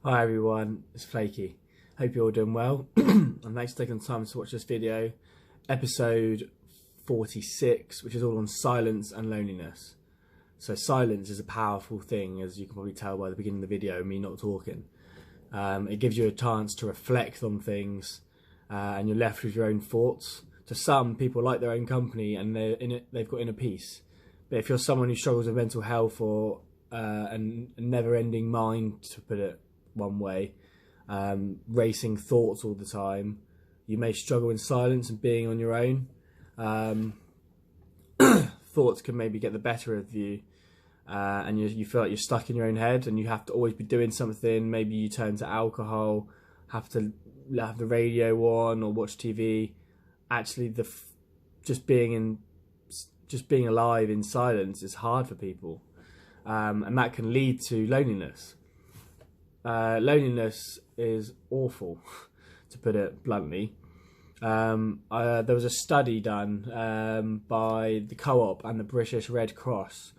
Hi everyone, it's Flakey. Hope you're all doing well. And thanks for taking the time to watch this video. Episode 46, which is all on silence and loneliness. So silence is a powerful thing, as you can probably tell by the beginning of the video, me not talking. It gives you a chance to reflect on things and you're left with your own thoughts. To some, people like their own company and they've got inner peace. But if you're someone who struggles with mental health or a never-ending mind, to put it one way, racing thoughts all the time, you may struggle in silence and being on your own. Thoughts can maybe get the better of you, and you feel like you're stuck in your own head and you have to always be doing something. Maybe you turn to alcohol, have to have the radio on or watch TV. Actually, just being alive in silence is hard for people, and that can lead to loneliness. Loneliness is awful, to put it bluntly. There was a study done by the Co-op and the British Red Cross,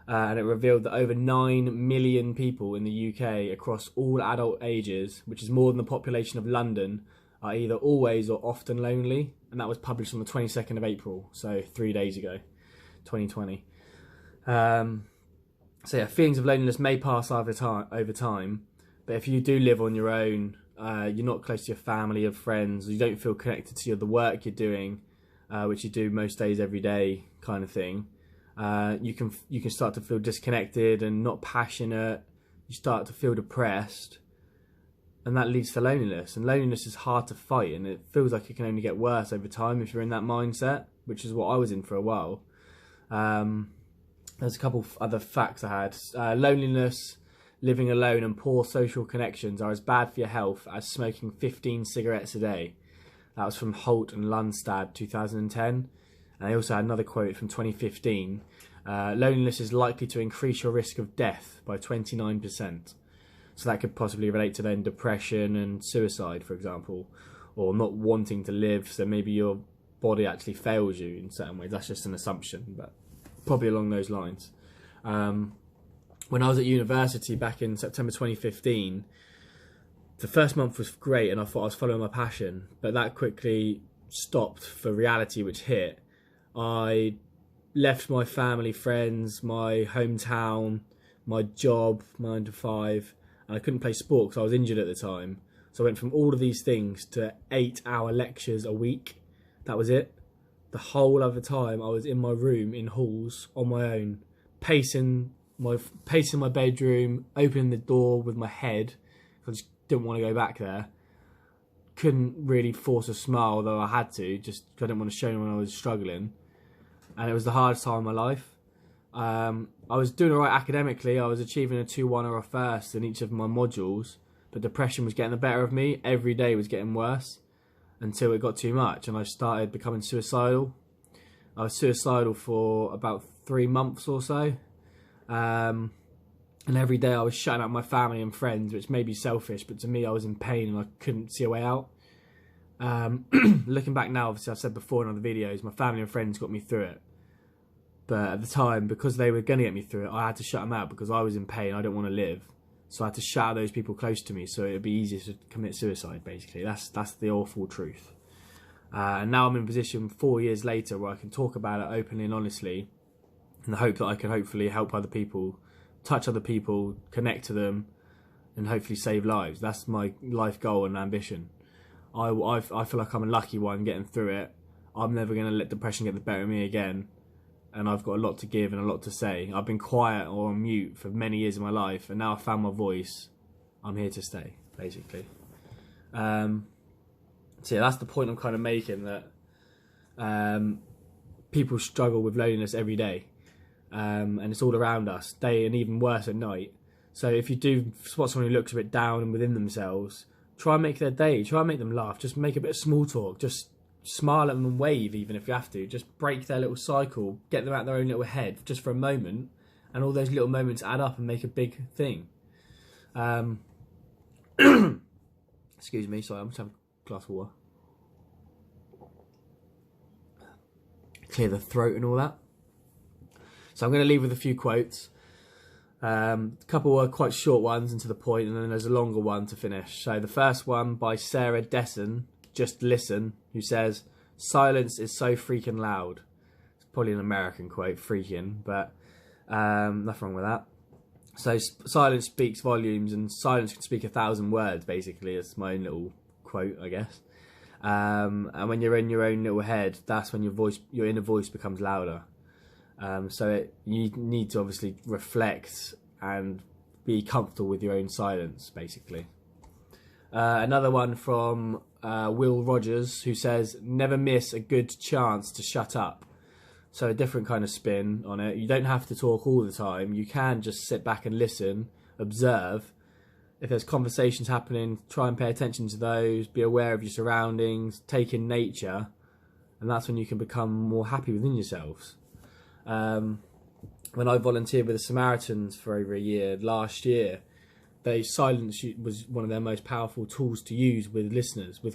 and it revealed that over 9 million people in the UK across all adult ages, which is more than the population of London, are either always or often lonely. And that was published on the 22nd of April, so 3 days ago, 2020. So yeah, feelings of loneliness may pass over time, but if you do live on your own, you're not close to your family or friends, you don't feel connected to the work you're doing, which you do most days every day kind of thing, you can start to feel disconnected and not passionate. You start to feel depressed, and that leads to loneliness. And loneliness is hard to fight, and it feels like it can only get worse over time if you're in that mindset, which is what I was in for a while. There's a couple of other facts I had. Loneliness, living alone and poor social connections are as bad for your health as smoking 15 cigarettes a day. That was from Holt and Lundstad, 2010. And I also had another quote from 2015. Loneliness is likely to increase your risk of death by 29%. So that could possibly relate to then depression and suicide, for example, or not wanting to live. So maybe your body actually fails you in certain ways. That's just an assumption, but probably along those lines. When I was at university back in September 2015, the first month was great and I thought I was following my passion, but that quickly stopped for reality, which hit. I left my family, friends, my hometown, my job, 9 to 5, and I couldn't play sport because I was injured at the time. So I went from all of these things to 8-hour lectures a week. That was it. The whole other time I was in my room in halls on my own, pacing my bedroom, opening the door with my head. I just didn't want to go back there. Couldn't really force a smile, though I had to, just because I didn't want to show anyone I was struggling. And it was the hardest time of my life. I was doing alright academically. I was achieving a 2-1 or a first in each of my modules, but depression was getting the better of me. Every day was getting worse until it got too much and I started becoming suicidal. I was suicidal for about 3 months or so. And every day I was shutting out my family and friends, which may be selfish, but to me I was in pain and I couldn't see a way out. Looking back now, obviously I've said before in other videos, my family and friends got me through it. But at the time, because they were going to get me through it, I had to shut them out because I was in pain. I didn't want to live. So I had to shut out those people close to me so it would be easier to commit suicide, basically. That's the awful truth. And now I'm in a position 4 years later where I can talk about it openly and honestly, in the hope that I can hopefully help other people, touch other people, connect to them, and hopefully save lives. That's my life goal and ambition. I feel like I'm a lucky one getting through it. I'm never going to let depression get the better of me again. And I've got a lot to give and a lot to say. I've been quiet or on mute for many years of my life, and now I've found my voice. I'm here to stay, basically. So yeah, that's the point I'm kind of making, that people struggle with loneliness every day. And it's all around us, day and even worse at night. So if you do spot someone who looks a bit down and within themselves, try and make their day, try and make them laugh, just make a bit of small talk, just smile at them and wave even if you have to, just break their little cycle, get them out of their own little head just for a moment, and all those little moments add up and make a big thing. Excuse me, sorry, I'm just having a glass of water. Clear the throat and all that. So I'm going to leave with a few quotes. A couple are quite short ones and to the point, and then there's a longer one to finish. So the first one by Sarah Desson, Just Listen, who says, "Silence is so freaking loud." It's probably an American quote, freaking, but nothing wrong with that. So silence speaks volumes, and silence can speak 1,000 words, basically. It's my own little quote, I guess. And when you're in your own little head, that's when your inner voice becomes louder. So you need to obviously reflect and be comfortable with your own silence, basically. Another one from Will Rogers, who says, "Never miss a good chance to shut up." So a different kind of spin on it. You don't have to talk all the time. You can just sit back and listen, observe. If there's conversations happening, try and pay attention to those, be aware of your surroundings, take in nature, and that's when you can become more happy within yourselves. When I volunteered with the Samaritans for over a year last year, silence was one of their most powerful tools to use with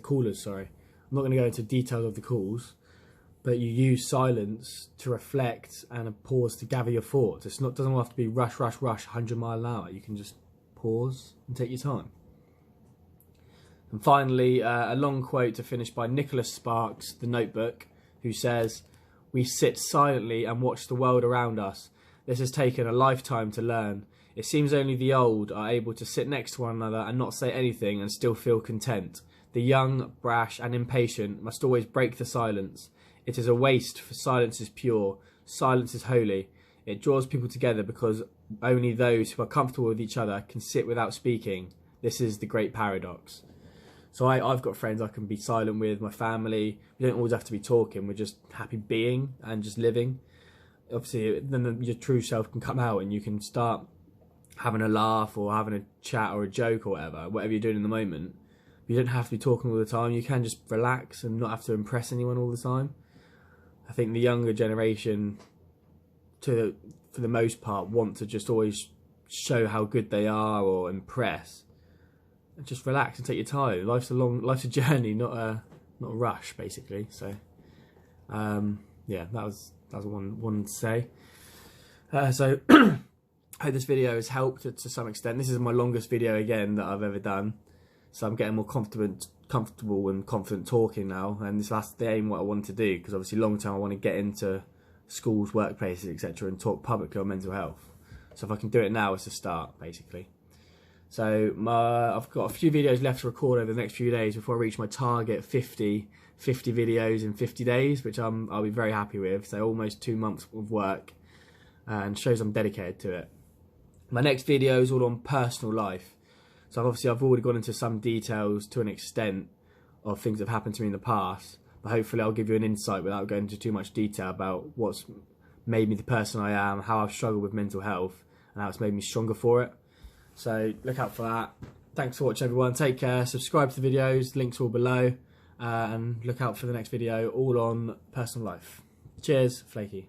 callers. I'm not going to go into details of the calls, but you use silence to reflect and a pause to gather your thoughts. Doesn't have to be rush, 100 mile an hour. You can just pause and take your time. And finally, a long quote to finish by Nicholas Sparks, The Notebook, who says, "We sit silently and watch the world around us. This has taken a lifetime to learn. It seems only the old are able to sit next to one another and not say anything and still feel content. The young, brash and impatient must always break the silence. It is a waste, for silence is pure. Silence is holy. It draws people together because only those who are comfortable with each other can sit without speaking. This is the great paradox." So I've got friends I can be silent with, my family. We don't always have to be talking. We're just happy being and just living. Obviously, then your true self can come out and you can start having a laugh or having a chat or a joke or whatever you're doing in the moment. You don't have to be talking all the time. You can just relax and not have to impress anyone all the time. I think the younger generation, for the most part, want to just always show how good they are or impress. Just relax and take your time. Life's a journey, not a rush, basically. So, yeah, that was one to say. So, I hope this video has helped to some extent. This is my longest video again that I've ever done, so I'm getting more comfortable and confident talking now. And that's the aim what I want to do, because obviously long term I want to get into schools, workplaces, etc., and talk publicly on mental health. So if I can do it now, it's a start, basically. So I've got a few videos left to record over the next few days before I reach my target 50 videos in 50 days, which I'll be very happy with. So almost 2 months of work, and shows I'm dedicated to it. My next video is all on personal life. So obviously I've already gone into some details to an extent of things that have happened to me in the past, but hopefully I'll give you an insight without going into too much detail about what's made me the person I am, how I've struggled with mental health, and how it's made me stronger for it. So look out for that. Thanks for watching, everyone. Take care. Subscribe to the videos. Links all below. And look out for the next video, all on personal life. Cheers, Flakey.